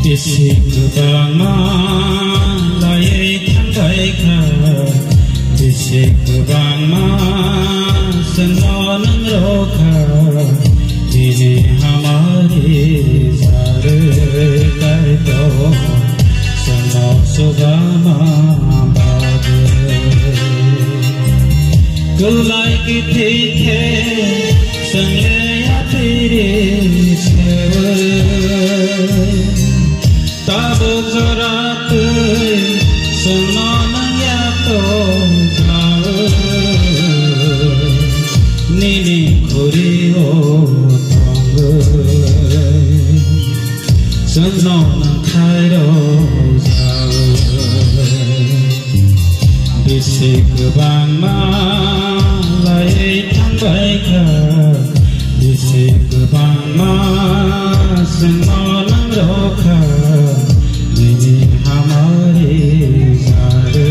Bisikubama lai thandai kha Bisikubama sanonang rokha Dine hamari sare kai to Sano subama bage Gulai ki thike sangle ya tere sewa Tabo karat sanonang ya to Nini khori o thong sanonang khai ro Bisikubama lai thandai kha Bisikubama sanonang rokha Nini hamari sare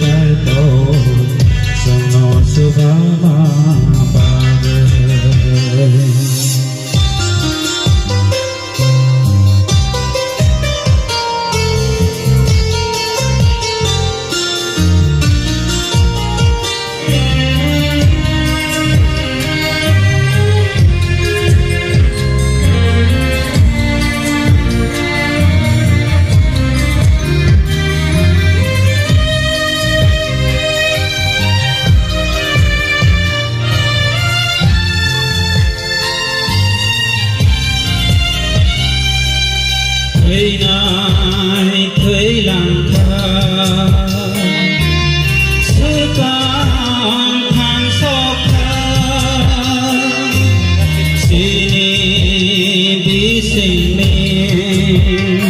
kai to Sano subama bage Thầy nai thầy lang thang Sư càng than sóc thang Sini bising mình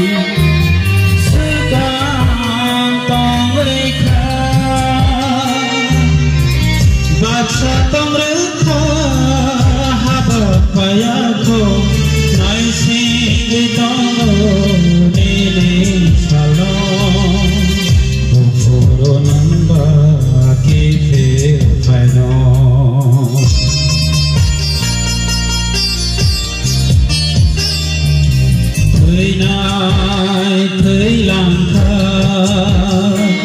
Sư càng tông rây khang Bát sa tông rức khá Hà bạc phaya khô Nói xin đi tông Thầy nai thầy lang thang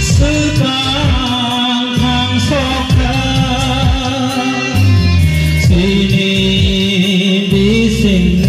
Sư càng thang sóc thang Sini bising